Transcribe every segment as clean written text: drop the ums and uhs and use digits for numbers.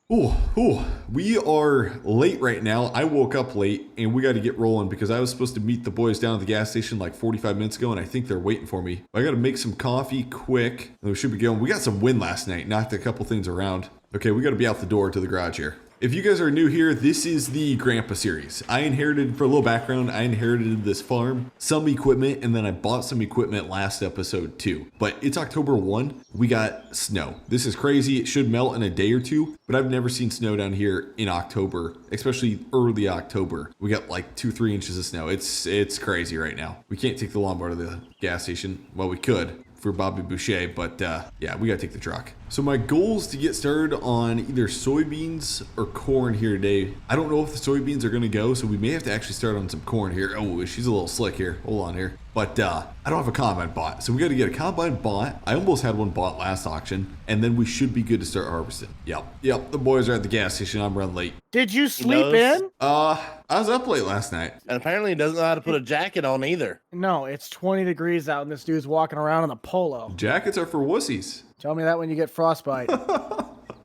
We are late right now. I woke up late and we got to get rolling because I was supposed to meet the boys down at the gas station like 45 minutes ago and I think they're waiting for me. I got to make some coffee quick and we should be going. We got some wind last night, knocked a couple things around. Okay, we got to be out the door to the garage here. If you guys are new here, this is the Grandpa series. I inherited, for a little background, I inherited this farm, some equipment, and then I bought some equipment last episode too. But it's October 1, we got snow. This is crazy, it should melt in a day or two, but I've never seen snow down here in October, especially early October. We got like 2-3 inches of snow. It's crazy right now. We can't take the lawnmower to the gas station. Well, we could for Bobby Boucher, but yeah, we gotta take the truck. So my goal is to get started on either soybeans or corn here today. I don't know if the soybeans are gonna go, so we may have to actually start on some corn here. Oh, she's a little slick here. Hold on here. But I don't have a combine bought, so we got to get a combine bought. I almost had one bought last auction, and then we should be good to start harvesting. Yep. The boys are at the gas station. I'm running late. Did you sleep in? I was up late last night. And apparently he doesn't know how to put a jacket on either. No, it's 20 degrees out, and this dude's walking around in a polo. Jackets are for wussies. Tell me that when you get frostbite.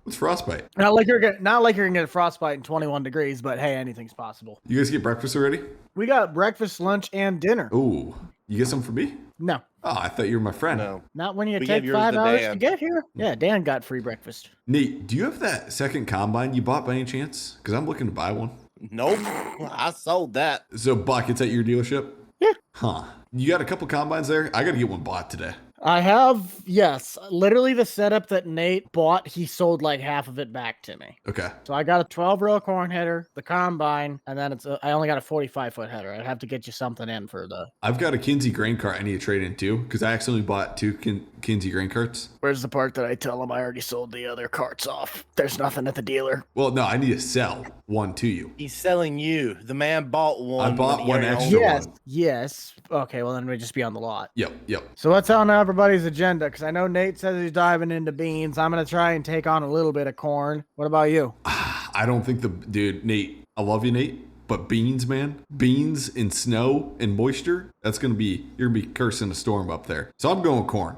What's frostbite? Not like you're gonna get frostbite in 21 degrees, but hey, anything's possible. You guys get breakfast already? We got breakfast, lunch, and dinner. Ooh, you get some for me? No. Oh, I thought you were my friend. No. Not when you We take gave yours 5 to hours Dan. to get here. Yeah, Dan got free breakfast. Nate, do you have that second combine you bought by any chance? Because I'm looking to buy one. Nope. I sold that. So, Buck, it's at your dealership? Yeah. Huh. You got a couple combines there? I got to get one bought today. I have, yes. Literally the setup that Nate bought, he sold like half of it back to me. Okay. So I got a 12-row corn header, the combine, and then I only got a 45-foot header. I'd have to get you something in for the... I've got a Kinsey grain cart I need to trade in too, because I accidentally bought 2 Kinsey grain carts. Where's the part that I tell him I already sold the other carts off? There's nothing at the dealer. Well, no, I need to sell one to you. He's selling you. The man bought one. I bought when he one already extra owned Yes, one. yes. Okay, well then we just be on the lot. Yep. So what's on everybody's agenda? Because I know Nate says he's diving into beans. I'm going to try and take on a little bit of corn. What about you? I don't think dude, Nate, I love you, Nate, but beans, man, beans in snow and moisture, you're going to be cursing a storm up there. So I'm going corn.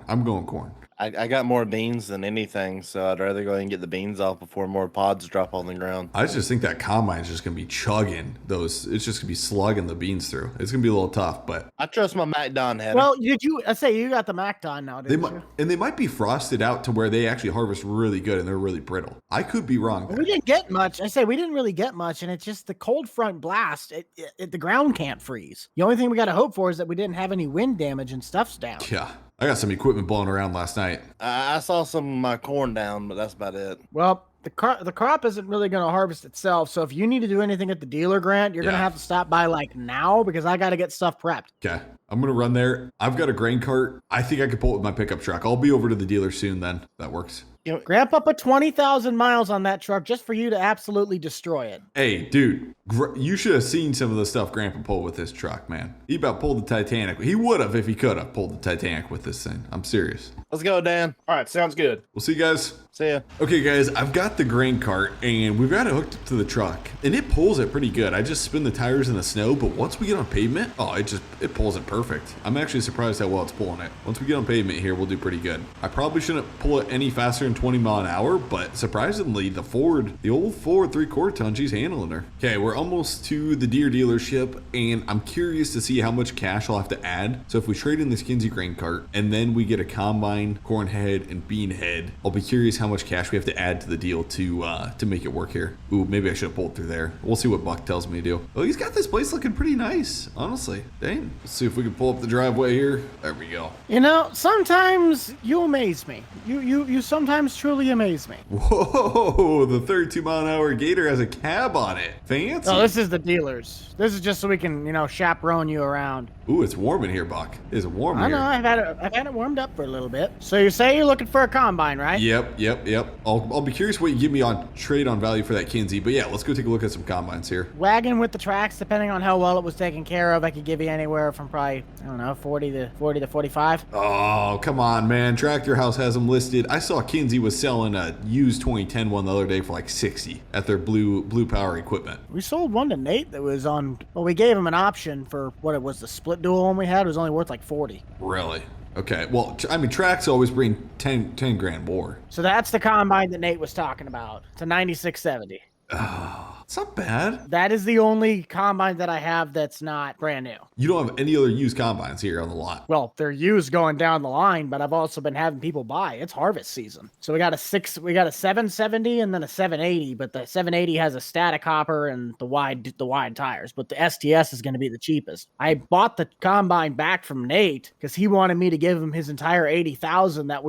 I got more beans than anything, so I'd rather go ahead and get the beans off before more pods drop on the ground. I just think that combine is just going to be chugging those. It's just going to be slugging the beans through. It's going to be a little tough, but I trust my MacDon header. Well, I say you got the MacDon now, didn't you? they might be frosted out to where they actually harvest really good and they're really brittle. I could be wrong there. We didn't get much. We didn't really get much, and it's just the cold front blast. The ground can't freeze. The only thing we got to hope for is that we didn't have any wind damage and stuff's down. Yeah. I got some equipment blowing around last night. I saw some of my corn down, but that's about it. Well, the crop isn't really going to harvest itself. So if you need to do anything at the dealer, Grant, you're going to have to stop by like now because I got to get stuff prepped. Okay. I'm going to run there. I've got a grain cart. I think I could pull it with my pickup truck. I'll be over to the dealer soon then. That works. Grandpa put 20,000 miles on that truck just for you to absolutely destroy it. Hey, dude, you should have seen some of the stuff Grandpa pulled with this truck, man. He about pulled the Titanic. He would have if he could have pulled the Titanic with this thing. I'm serious. Let's go, Dan. All right, sounds good. We'll see you guys. See ya. Okay, guys, I've got the grain cart and we've got it hooked up to the truck and it pulls it pretty good. I just spin the tires in the snow, but once we get on pavement, it pulls it perfect. I'm actually surprised how well it's pulling it. Once we get on pavement here, we'll do pretty good. I probably shouldn't pull it any faster than 20 mile an hour, but surprisingly, the old Ford 3/4 ton, she's handling her. Okay, we're almost to the Deere dealership and I'm curious to see how much cash I'll have to add. So if we trade in this Kinsey grain cart and then we get a combine, corn head, and bean head, I'll be curious how much cash we have to add to the deal to make it work here. Ooh, maybe I should have pulled through there. We'll see what Buck tells me to do. Oh, he's got this place looking pretty nice, honestly. Dang. Let's see if we can pull up the driveway here. There we go. You know, sometimes you amaze me. You sometimes truly amaze me. Whoa, the 32 mile an hour Gator has a cab on it. Fancy. Oh, this is the dealer's. This is just so we can, chaperone you around. Ooh, it's warm in here, Buck. It's warm I here. know, I've had it warmed up for a little bit. So you say you're looking for a combine, right? Yep. I'll be curious what you give me on trade on value for that Kinsey, but yeah, let's go take a look at some combines here. Wagon with the tracks, depending on how well it was taken care of, I could give you anywhere from probably, 40 to 45. Oh, come on, man. Tractor House has them listed. I saw Kinsey Kinsey was selling a used 2010 one the other day for like 60 at their Blue Power equipment. We sold one to Nate that was on, well, we gave him an option for what it was, the split dual one we had. It was only worth like 40. Really? Okay. Well, I mean, tracks always bring 10 grand more. So that's the combine that Nate was talking about. It's a 9670. Oh, it's not bad. That is the only combine that I have that's not brand new. You don't have any other used combines here on the lot. Well, they're used going down the line, but I've also been having people buy. It's harvest season. So we got a 770 and then a 780, but the 780 has a static hopper and the wide tires, but the STS is going to be the cheapest. I bought the combine back from Nate because he wanted me to give him his entire 80,000 that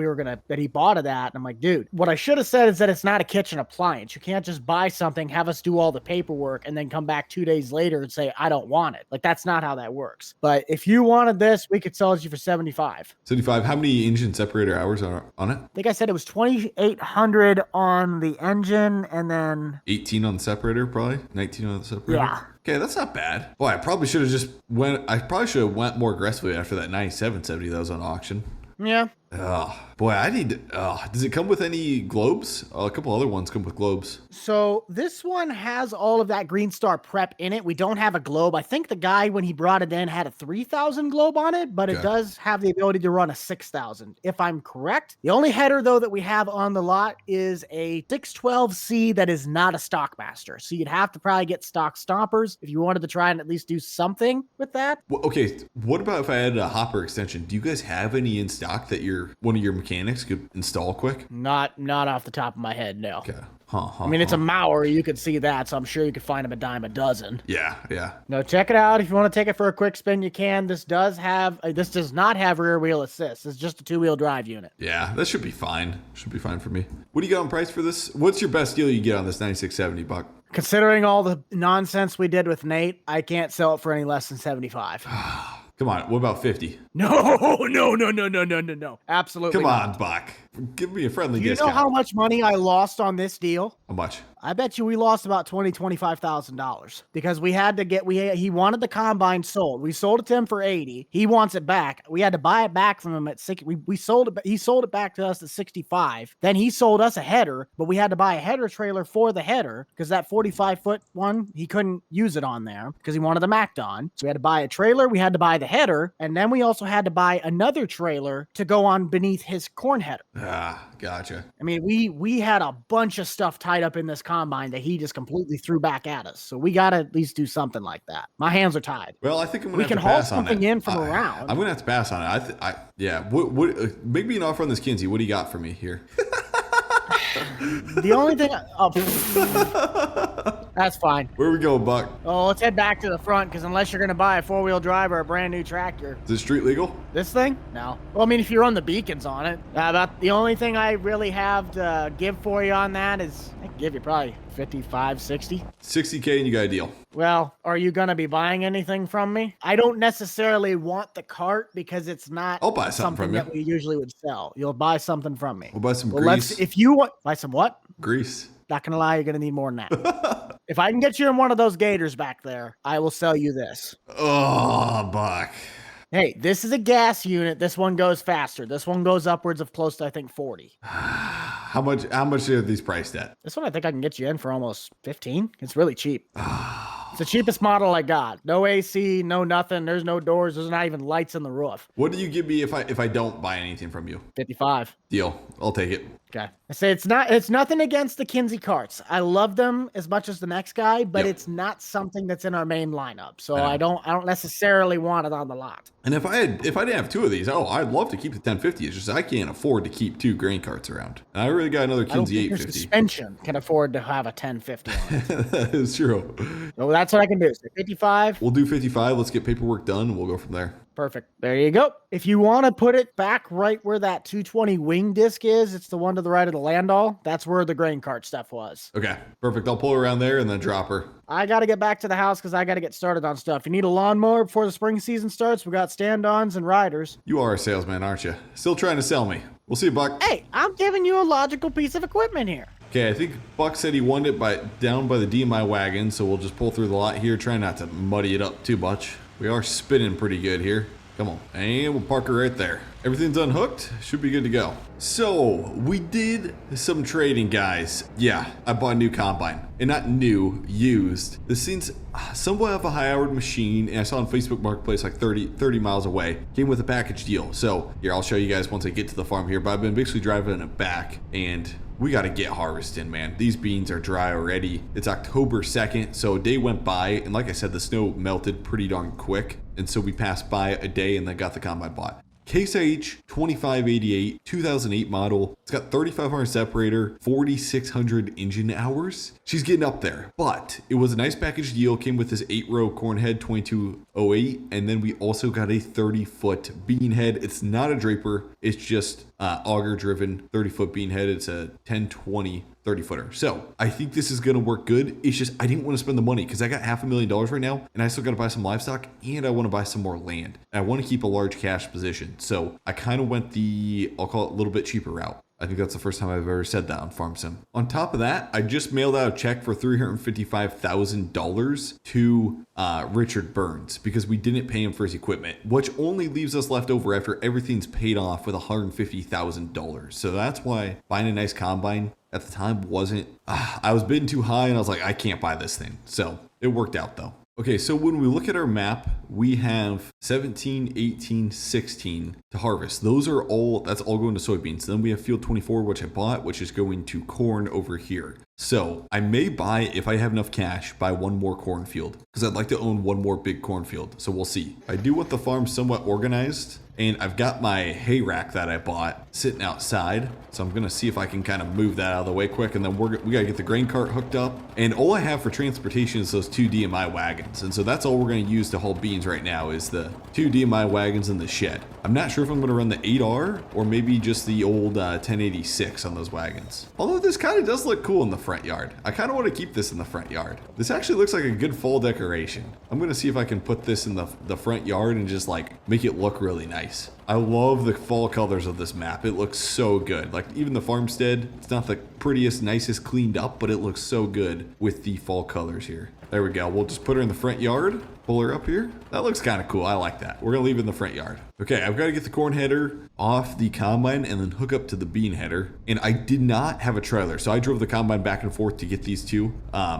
he bought of that. And I'm like, dude, what I should have said is that it's not a kitchen appliance. You can't just buy something, have us do all the paperwork, and then come back 2 days later and say, I don't want it. Like, that's not how that works. But if you wanted this, we could sell it to you for 75. 75. How many engine separator hours are on it? I think I said it was 2,800 on the engine and then 18 on the separator, probably 19 on the separator. Yeah. Okay, that's not bad. Boy, I probably should have went more aggressively after that 9770 that was on auction. Yeah. Oh, boy, does it come with any globes? A couple other ones come with globes. So this one has all of that Green Star prep in it. We don't have a globe. I think the guy, when he brought it in, had a 3,000 globe on it, but it does have the ability to run a 6,000, if I'm correct. The only header, though, that we have on the lot is a 612C that is not a Stockmaster. So you'd have to probably get stock stompers if you wanted to try and at least do something with that. Well, okay, what about if I added a hopper extension? Do you guys have any in stock that one of your mechanics could install quick? Not off the top of my head, no. Okay. I mean, it's a Mauer. You could see that, so I'm sure you could find them a dime a dozen. Yeah. No, check it out. If you want to take it for a quick spin, you can. This does not have rear wheel assist. It's just a 2-wheel drive unit. Yeah, that should be fine. Should be fine for me. What do you got on price for this? What's your best deal you get on this 9670, Buck? Considering all the nonsense we did with Nate, I can't sell it for any less than 75. Come on, what about 50? No. Absolutely Come not. on, Buck. Give me a friendly Do you discount. know how much money I lost on this deal? How much? I bet you we lost about $25,000 because he wanted the combine sold. We sold it to him for 80. He wants it back. We had to buy it back from him at 60. He sold it back to us at 65. Then he sold us a header, but we had to buy a header trailer for the header because that 45-foot one, he couldn't use it on there because he wanted the Macked on. So we had to buy a trailer. We had to buy the header. And then we also had to buy another trailer to go on beneath his corn header. Ah, gotcha. I mean, we had a bunch of stuff tied up in this combine that he just completely threw back at us. So we got to at least do something like that. My hands are tied. Well, I think I'm we going to can have to haul pass on it. something in from around. I'm going to have to pass on it. Yeah. What? Make me an offer on this Kinsey. What do you got for me here? The only thing, that's fine. Where we go, Buck? Oh, let's head back to the front because unless you're going to buy a 4-wheel drive or a brand new tractor. Is it street legal? This thing? No. Well, I mean, if you run the beacons on it, about the only thing I really have to give for you on that is I can give you probably 55, 60. 60K and you got a deal. Well, are you going to be buying anything from me? I don't necessarily want the cart because it's not I'll buy something from you. that we usually would sell. You'll buy something from me. We'll buy some grease. If you want, buy some what? Grease. Not going to lie, you're going to need more than that. If I can get you in one of those Gators back there, I will sell you this. Oh, Buck. Hey, this is a gas unit. This one goes faster. This one goes upwards of close to, I think, 40. How much are these priced at? This one I think I can get you in for almost 15. It's really cheap. It's the cheapest model I got. No AC, no nothing. There's no doors. There's not even lights in the roof. What do you give me if I don't buy anything from you? 55. Deal. I'll take it. Okay. I say it's nothing against the Kinsey carts. I love them as much as the next guy, but it's not something that's in our main lineup. So I don't necessarily want it on the lot. And if I didn't have two of these, I'd love to keep the 1050. It's just I can't afford to keep two grain carts around. And I really got another Kinsey 850. Your suspension can afford to have a 1050 on it. That is true. So that's what I can do. So 55. We'll do 55. Let's get paperwork done and we'll go from there. Perfect. There you go. If you want to put it back right where that 220 wing disc is, it's the one to the right of the Landau. That's where the grain cart stuff was. Okay, perfect. I'll pull her around there and then drop her. I got to get back to the house because I got to get started on stuff. You need a lawnmower before the spring season starts? We got stand-ons and riders. You are a salesman, aren't you? Still trying to sell me. We'll see you, Buck. Hey, I'm giving you a logical piece of equipment here. Okay, I think Buck said he wanted it down by the DMI wagon, so we'll just pull through the lot here. Try not to muddy it up too much. We are spinning pretty good here. Come on. And we'll park her right there. Everything's unhooked. Should be good to go. So we did some trading, guys. Yeah, I bought a new combine. And not new, used. This seems somewhat of a high-hour machine. And I saw on Facebook Marketplace like 30 miles away. Came with a package deal. So here, I'll show you guys once I get to the farm here. But I've been basically driving it back. And we got to get harvesting, man. These beans are dry already. It's October 2nd. So a day went by. And like I said, the snow melted pretty darn quick. And so we passed by a day and then got the combine bought. Case IH 2588, 2008 model. It's got 3,500 separator, 4,600 engine hours. She's getting up there, but it was a nice package deal. Came with this 8-row corn head, 2208. And then we also got a 30-foot bean head. It's not a draper. It's just auger driven 30-foot bean head. It's a 1020 30-footer. So I think this is going to work good. It's just, I didn't want to spend the money because I got $500,000 right now and I still got to buy some livestock and I want to buy some more land. And I want to keep a large cash position. So I kind of went the, I'll call it a little bit cheaper route. I think that's the first time I've ever said that on Farm Sim. On top of that, I just mailed out a check for $355,000 to Richard Burns because we didn't pay him for his equipment, which only leaves us left over after everything's paid off with $150,000. So that's why buying a nice combine at the time wasn't, I was bidding too high and I was like, I can't buy this thing. So it worked out though. Okay, so when we look at our map, we have 17, 18, 16 to harvest. Those are all, that's all going to soybeans. Then we have field 24, which I bought, which is going to corn over here. So I may buy, if I have enough cash, buy one more cornfield because I'd like to own one more big cornfield. So we'll see. I do want the farm somewhat organized. And I've got my hay rack that I bought sitting outside. So I'm going to see if I can kind of move that out of the way quick. And then we got to get the grain cart hooked up. And all I have for transportation is those 2 DMI wagons. And so that's all we're going to use to haul beans right now is the 2 DMI wagons in the shed. I'm not sure if I'm going to run the 8R or maybe just the old 1086 on those wagons. Although this kind of does look cool in the front yard. I kind of want to keep this in the front yard. This actually looks like a good fall decoration. I'm going to see if I can put this in the front yard and just like make it look really nice. I love the fall colors of this map. It looks so good. Like even the farmstead, it's not the prettiest, nicest cleaned up, but it looks so good with the fall colors here. There we go. We'll just put her in the front yard, pull her up here. That looks kind of cool. I like that. We're going to leave it in the front yard. Okay, I've got to get the corn header off the combine and then hook up to the bean header. And I did not have a trailer, so I drove the combine back and forth to get these two.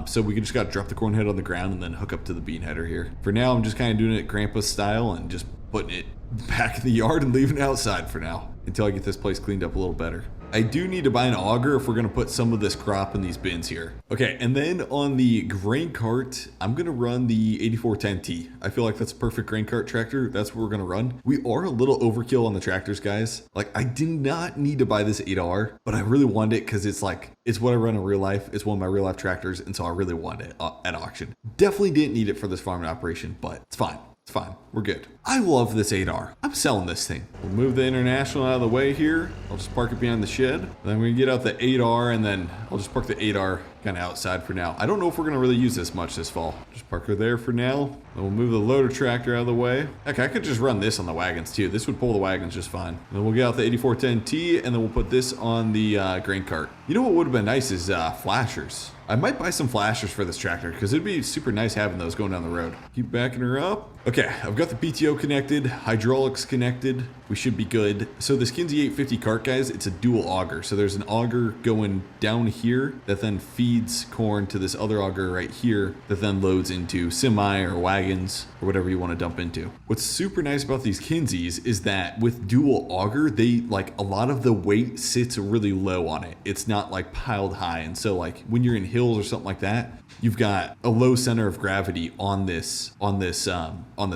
So we just got to drop the corn head on the ground and then hook up to the bean header here. For now, I'm just kind of doing it grandpa style and just putting it back in the yard and leaving it outside for now until I get this place cleaned up a little better. I do need to buy an auger if we're going to put some of this crop in these bins here. Okay, and then on the grain cart, I'm going to run the 8410T. I feel like that's a perfect grain cart tractor. That's what we're going to run. We are a little overkill on the tractors, guys. Like, I did not need to buy this 8R, but I really wanted it because it's like, it's what I run in real life. It's one of my real life tractors, and so I really wanted it at auction. Definitely didn't need it for this farming operation, but it's fine. It's fine. We're good. I love this 8R. I'm selling this thing. We'll move the International out of the way here. I'll just park it behind the shed. Then we can get out the 8R and then I'll just park the 8R kind of outside for now. I don't know if we're going to really use this much this fall. Just park her there for now. Then we'll move the loader tractor out of the way. Heck, I could just run this on the wagons too. This would pull the wagons just fine. And then we'll get out the 8410T and then we'll put this on the grain cart. You know what would have been nice is flashers. I might buy some flashers for this tractor because it'd be super nice having those going down the road. Keep backing her up. Okay, I've got the PTO connected, hydraulics connected. We should be good. So this Kinsey 850 cart, guys, it's a dual auger. So there's an auger going down here that then feeds corn to this other auger right here that then loads into semi or wagons or whatever you want to dump into. What's super nice about these Kinseys is that with dual auger, they like a lot of the weight sits really low on it. It's not like piled high. And so like when you're in hills or something like that, you've got a low center of gravity on this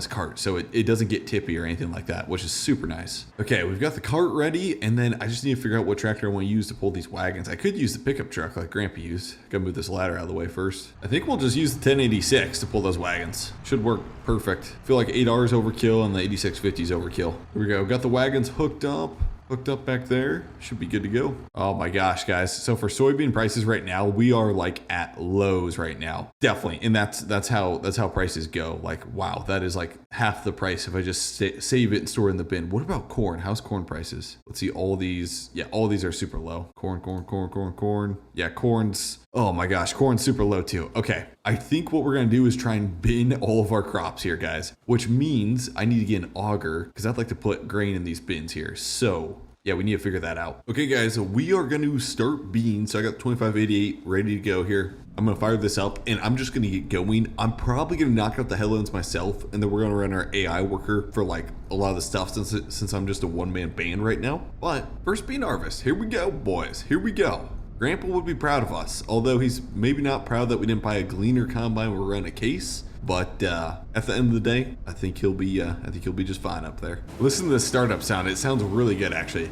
cart, so it doesn't get tippy or anything like that, which is super nice. Okay, we've got the cart ready, and then I just need to figure out what tractor I want to use to pull these wagons. I could use the pickup truck like Grandpa used. Gotta move this ladder out of the way first. I think we'll just use the 1086 to pull those wagons. Should work perfect. I feel like 8R is overkill and the 8650 is overkill. Here we go. Got the wagons hooked up back there. Should be good to go. Oh my gosh, guys. So for soybean prices right now, we are like at lows right now. Definitely. And that's how prices go. Like, wow, that is like half the price if I just save it and store it in the bin. What about corn? How's corn prices? Let's see, all these. Yeah, all these are super low. Corn. Yeah, corn's Oh my gosh, corn's super low too. Okay, I think what we're gonna do is try and bin all of our crops here, guys, which means I need to get an auger because I'd like to put grain in these bins here. So yeah, we need to figure that out. Okay, guys, we are going to start beans. So I got 2588 ready to go here. I'm going to fire this up and I'm just going to get going. I'm probably going to knock out the headlands myself, and then we're going to run our AI worker for like a lot of the stuff since I'm just a one-man band right now. But first bean harvest. Here we go, boys. Here we go. Grandpa would be proud of us, although he's maybe not proud that we didn't buy a gleaner combine or run a case. But at the end of the day, I think he'll be just fine up there. Listen to the startup sound. It sounds really good, actually.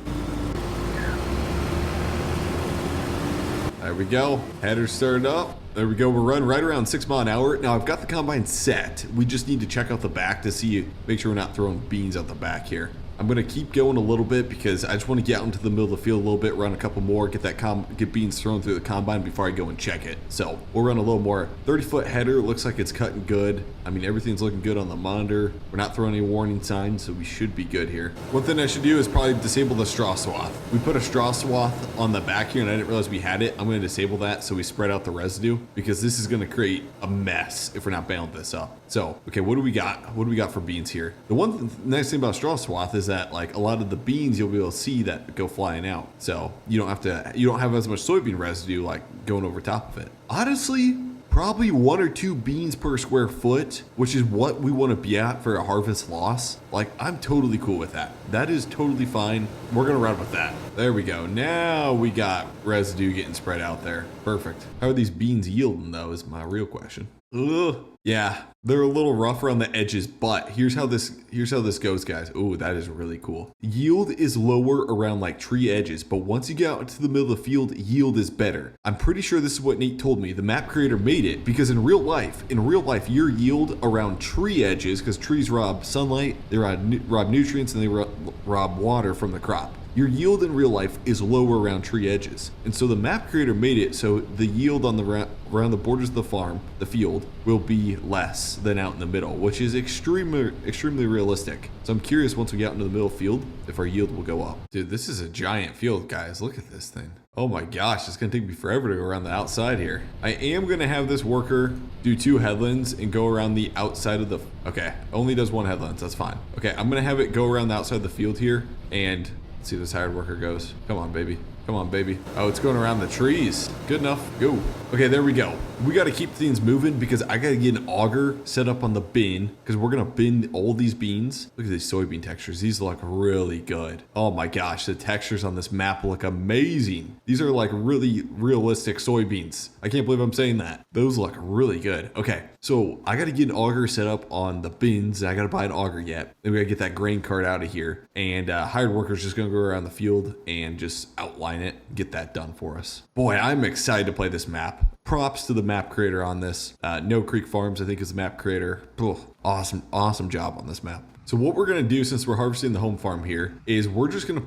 There we go. Header started up. There we go. We're running right around 6 miles an hour. Now I've got the combine set. We just need to check out the back to make sure we're not throwing beans out the back here. I'm going to keep going a little bit because I just want to get out into the middle of the field a little bit, run a couple more, get beans thrown through the combine before I go and check it. So we'll run a little more. 30-foot header, looks like it's cutting good. I mean, everything's looking good on the monitor. We're not throwing any warning signs, so we should be good here. One thing I should do is probably disable the straw swath. We put a straw swath on the back here and I didn't realize we had it. I'm going to disable that so we spread out the residue, because this is going to create a mess if we're not baling this up. So, okay, what do we got? What do we got for beans here? The nice thing about straw swath is that like a lot of the beans you'll be able to see that go flying out. So you don't have as much soybean residue like going over top of it. Honestly, probably 1 or 2 beans per square foot, which is what we want to be at for a harvest loss. Like, I'm totally cool with that. That is totally fine. We're going to run with that. There we go. Now we got residue getting spread out there. Perfect. How are these beans yielding though is my real question. Ugh. Yeah, they're a little rough around the edges, but here's how this goes, guys. Oh, that is really cool. Yield is lower around like tree edges, but once you get out into the middle of the field, yield is better. I'm pretty sure this is what Nate told me. The map creator made it because in real life, your yield around tree edges, because trees rob sunlight, they rob nutrients, and they rob water from the crop. Your yield in real life is lower around tree edges. And so the map creator made it so the yield on around the borders of the farm, the field, will be less than out in the middle, which is extremely realistic. So I'm curious once we get out into the middle field if our yield will go up. Dude, this is a giant field, guys. Look at this thing. Oh my gosh, it's gonna take me forever to go around the outside here. I am gonna have this worker do 2 headlands and go around the outside of the, okay, only does 1 headlands, that's fine. Okay, I'm gonna have it go around the outside of the field here and see this hired worker goes. Come on, baby. Come on, baby. Oh, it's going around the trees. Good enough. Go. Okay, there we go. We got to keep things moving because I got to get an auger set up on the bin because we're going to bin all these beans. Look at these soybean textures. These look really good. Oh my gosh, the textures on this map look amazing. These are like really realistic soybeans. I can't believe I'm saying that. Those look really good. Okay, so I got to get an auger set up on the bins. I got to buy an auger yet. Then we got to get that grain cart out of here. And hired worker's just going to go around the field and just outline it, get that done for us. Boy, I'm excited to play this map. Props to the map creator on this. No Creek Farms, I think, is the map creator. Awesome job on this map. So what we're gonna do, since we're harvesting the home farm here, is we're just gonna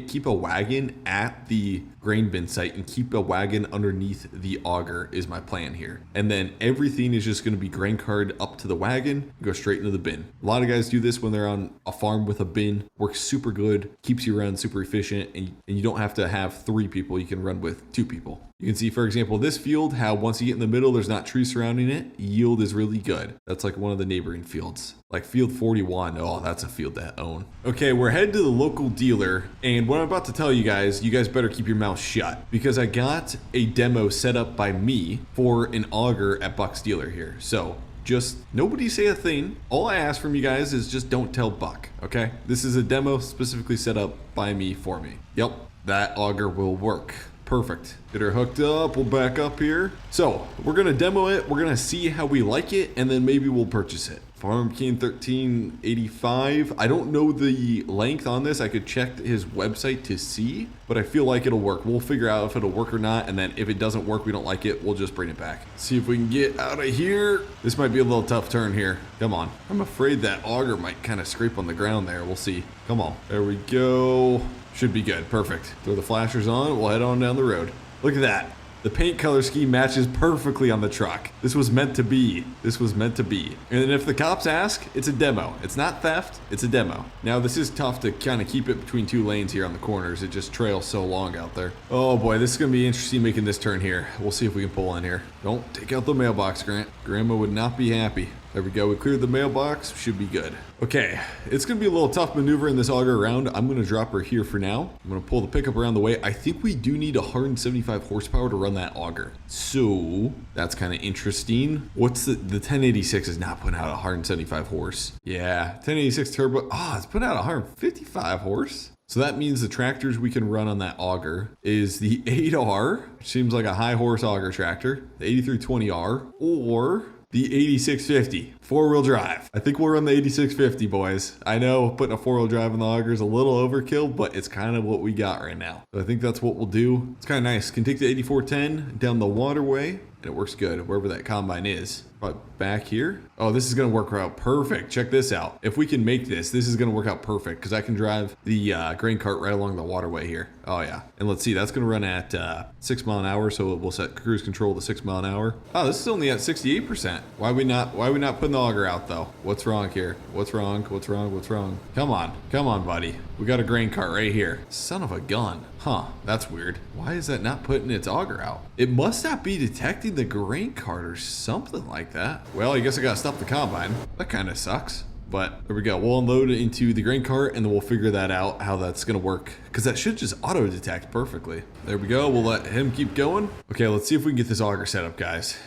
keep a wagon at the grain bin site and keep a wagon underneath the auger is my plan here. And then everything is just gonna be grain carted up to the wagon, go straight into the bin. A lot of guys do this when they're on a farm with a bin. Works super good, keeps you running super efficient, and you don't have to have 3 people, you can run with 2 people. You can see, for example, this field, how once you get in the middle, there's not trees surrounding it. Yield is really good. That's like one of the neighboring fields. Like field 41, oh, that's a field to own. Okay, we're headed to the local dealer, and what I'm about to tell you guys better keep your mouth shut, because I got a demo set up by me for an auger at Buck's dealer here. So just nobody say a thing. All I ask from you guys is just don't tell Buck, okay? This is a demo specifically set up by me for me. Yep, that auger will work. Perfect. Get her hooked up. We'll back up here. So we're going to demo it. We're going to see how we like it, and then maybe we'll purchase it. Farm King 1385. I don't know the length on this. I could check his website to see, but I feel like it'll work. We'll figure out if it'll work or not, and then if it doesn't work, we don't like it, we'll just bring it back. See if we can get out of here. This might be a little tough turn here. Come on. I'm afraid that auger might kind of scrape on the ground there. We'll see. Come on. There we go. Should be good. Perfect. Throw the flashers on. We'll head on down the road. Look at that. The paint color scheme matches perfectly on the truck. This was meant to be. This was meant to be. And if the cops ask, it's a demo. It's not theft, it's a demo. Now this is tough to kind of keep it between two lanes here on the corners. It just trails so long out there. Oh boy, this is gonna be interesting making this turn here. We'll see if we can pull in here. Don't take out the mailbox, Grant. Grandma would not be happy. There we go, we cleared the mailbox, should be good. Okay, it's gonna be a little tough maneuvering this auger around. I'm gonna drop her here for now. I'm gonna pull the pickup around the way. I think we do need 175 horsepower to run that auger. So, that's kind of interesting. What's the 1086 is not putting out 175 horse. Yeah, 1086 turbo, it's putting out 155 horse. So that means the tractors we can run on that auger is the 8R, which seems like a high horse auger tractor, the 8320R, or the 8650 four-wheel drive. I think we'll run the 8650, boys. I know putting a four-wheel drive in the auger is a little overkill, but it's kind of what we got right now. So I think that's what we'll do. It's kind of nice. Can take the 8410 down the waterway, and it works good wherever that combine is. But back here, oh, this is gonna work out perfect. Check this out. If we can make this, this is gonna work out perfect because I can drive the grain cart right along the waterway here. Oh yeah, and let's see, that's gonna run at 6 mile an hour, so we'll set cruise control to 6 mile an hour. Oh, this is only at 68%. Why are we not putting the auger out though? What's wrong here? What's wrong? What's wrong? What's wrong? Come on, buddy. We got a grain cart right here. Son of a gun. Huh, that's weird. Why is that not putting its auger out? It must not be detecting the grain cart or something like that. Well, I guess I gotta stop the combine. That kind of sucks. But there we go. We'll unload it into the grain cart and then we'll figure that out, how that's gonna work. Because that should just auto detect perfectly. There we go. We'll let him keep going. Okay, let's see if we can get this auger set up, guys.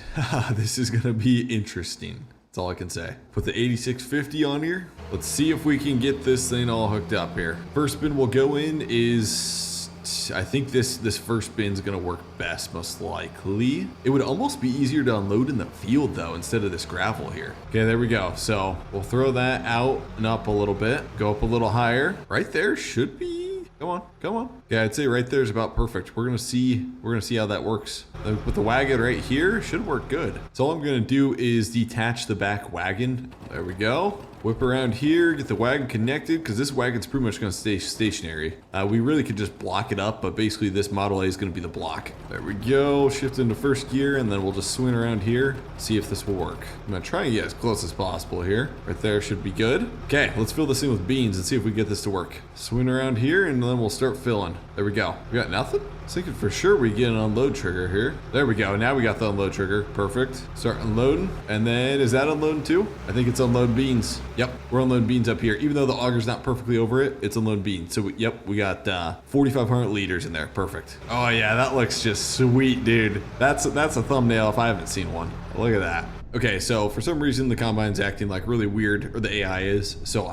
This is gonna be interesting. That's all I can say. Put the 8650 on here. Let's see if we can get this thing all hooked up here. First bin we'll go in is, I think this first bin's gonna work best, most likely. It would almost be easier to unload in the field though, instead of this gravel here. Okay, there we go. So we'll throw that out and up a little bit. Go up a little higher. Right there should be, come on, come on. Yeah, I'd say right there is about perfect. We're gonna see how that works. With the wagon right here, should work good. So all I'm gonna do is detach the back wagon. There we go. Whip around here, get the wagon connected, because this wagon's pretty much gonna stay stationary. We really could just block it up, but basically this Model A is gonna be the block. There we go, shift into first gear, and then we'll just swing around here, see if this will work. I'm gonna try and get as close as possible here. Right there should be good. Okay, let's fill this in with beans and see if we get this to work. Swing around here, and then we'll start filling. There we go. We got nothing? I was thinking for sure we get an unload trigger here. There we go. Now we got the unload trigger. Perfect. Start unloading. And then is that unloading too? I think it's unload beans. Yep, we're unloading beans up here. Even though the auger's not perfectly over it, it's unloading beans. So we got 4,500 liters in there. Perfect. Oh yeah, that looks just sweet, dude. That's a thumbnail if I haven't seen one. Look at that. Okay, so for some reason the combine's acting like really weird, or the AI is. So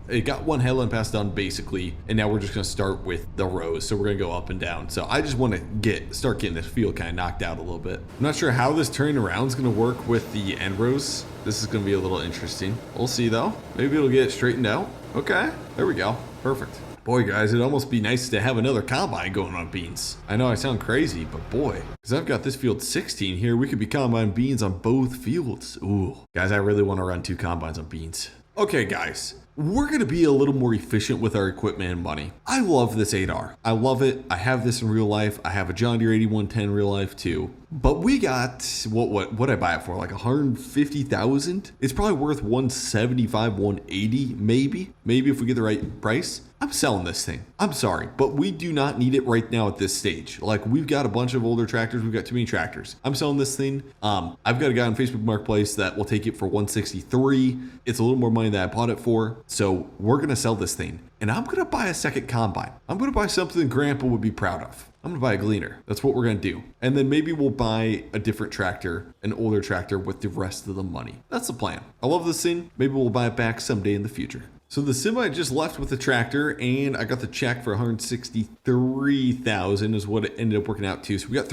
it got one headland pass done basically, and now we're just gonna start with the rows. So we're gonna go up and down. So I just want to start getting this field kind of knocked out a little bit. I'm not sure how this turning around is gonna work with the end rows. This is gonna be a little interesting. We'll see though. Maybe it'll get it straightened out. Okay, there we go. Perfect. Boy, guys, it'd almost be nice to have another combine going on beans. I know I sound crazy, but boy, because I've got this field 16 here, we could be combine beans on both fields. Ooh, guys, I really want to run 2 combines on beans. Okay, guys, we're going to be a little more efficient with our equipment and money. I love this 8R. I love it. I have this in real life. I have a John Deere 8110 real life too. But we got, what I buy it for? Like 150,000? It's probably worth 175, 180, maybe if we get the right price. I'm selling this thing. I'm sorry, but we do not need it right now at this stage. Like, we've got a bunch of older tractors. We've got too many tractors. I'm selling this thing. I've got a guy on Facebook Marketplace that will take it for 163. It's a little more money than I bought it for. So we're going to sell this thing. And I'm going to buy a second combine. I'm going to buy something Grandpa would be proud of. I'm going to buy a gleaner. That's what we're going to do. And then maybe we'll buy a different tractor, an older tractor with the rest of the money. That's the plan. I love this thing. Maybe we'll buy it back someday in the future. So the semi just left with the tractor, and I got the check for 163,000 is what it ended up working out to. So we got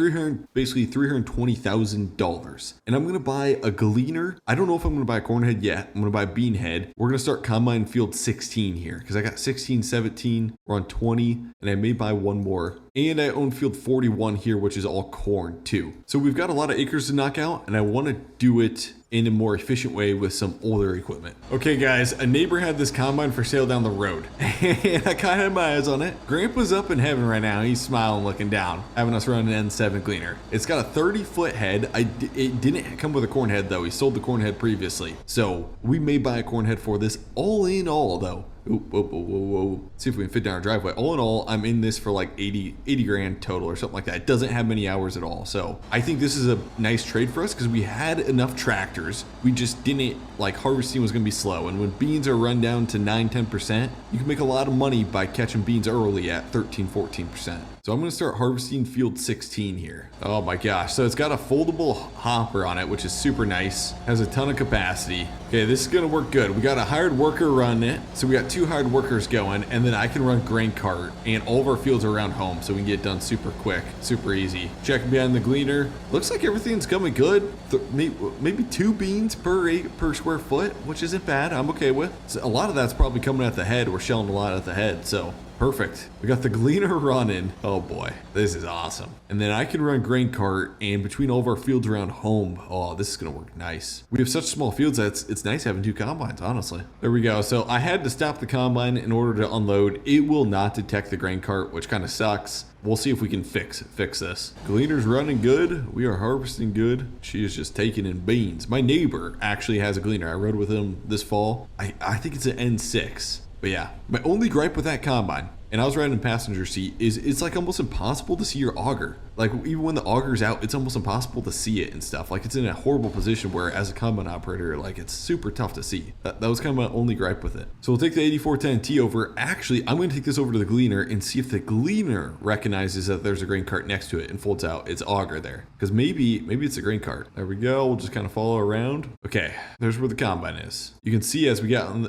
basically $320,000. And I'm gonna buy a gleaner. I don't know if I'm gonna buy a corn head yet. I'm gonna buy a bean head. We're gonna start combine field 16 here because I got 16, 17. We're on 20, and I may buy one more. And I own field 41 here, which is all corn too. So we've got a lot of acres to knock out, and I want to do it in a more efficient way with some older equipment. Okay guys, a neighbor had this combine for sale down the road and I kind of had my eyes on it. Grandpa's up in heaven right now. He's smiling, looking down, having us run an N7 gleaner. It's got a 30-foot head. It didn't come with a corn head though. He sold the corn head previously. So we may buy a corn head for this. All in all though, whoa. See if we can fit down our driveway. All in all, I'm in this for like 80 grand total or something like that. It doesn't have many hours at all. So I think this is a nice trade for us because we had enough tractors. We just didn't, like, harvesting was going to be slow. And when beans are run down to 9-10%, you can make a lot of money by catching beans early at 13-14%. So I'm going to start harvesting field 16 here. Oh my gosh. So it's got a foldable hopper on it, which is super nice. Has a ton of capacity. Okay, this is going to work good. We got a hired worker running it. So we got 2 hired workers going, and then I can run grain cart, and all of our fields are around home, so we can get it done super quick, super easy. Checking behind the gleaner. Looks like everything's coming good. Maybe 2 beans per square foot, which isn't bad. I'm okay with. So a lot of that's probably coming at the head. We're shelling a lot at the head, so perfect. We got the gleaner running. Oh boy, this is awesome. And then I can run grain cart, and between all of our fields around home, oh, this is gonna work nice. We have such small fields that it's nice having 2 combines, honestly. There we go. So I had to stop the combine in order to unload. It will not detect the grain cart, which kind of sucks. We'll see if we can fix this. Gleaner's running good. We are harvesting good. She is just taking in beans. My neighbor actually has a gleaner. I rode with him this fall. I think it's an N6. But yeah, my only gripe with that combine, and I was riding in passenger seat, is it's like almost impossible to see your auger. Like even when the auger's out, it's almost impossible to see it and stuff. Like it's in a horrible position where as a combine operator, like it's super tough to see. That was kind of my only gripe with it. So we'll take the 8410T over. Actually, I'm going to take this over to the gleaner and see if the gleaner recognizes that there's a grain cart next to it and folds out its auger there. Because maybe it's a grain cart. There we go. We'll just kind of follow around. Okay, there's where the combine is. You can see as we get out in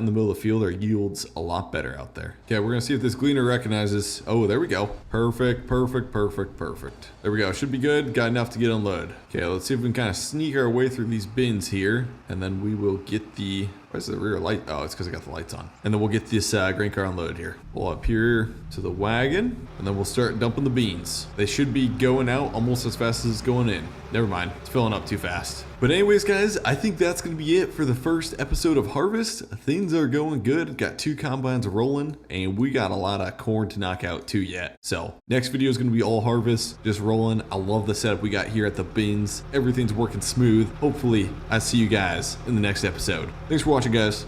the middle of the field, our yields a lot better out there. Okay, we're going to see if this gleaner recognizes. Oh, there we go. Perfect. There we go. Should be good. Got enough to get unloaded. Okay, let's see if we can kind of sneak our way through these bins here, and then we will get the... Where's the rear light? Oh, it's because I got the lights on. And then we'll get this grain car unloaded here. Pull up here to the wagon, and then we'll start dumping the beans. They should be going out almost as fast as it's going in. Never mind. It's filling up too fast. But anyways, guys, I think that's going to be it for the first episode of Harvest. Things are going good. Got 2 combines rolling, and we got a lot of corn to knock out too yet. So next video is going to be all harvest, just rolling. I love the setup we got here at the bins. Everything's working smooth. Hopefully, I see you guys in the next episode. Thanks for watching, guys.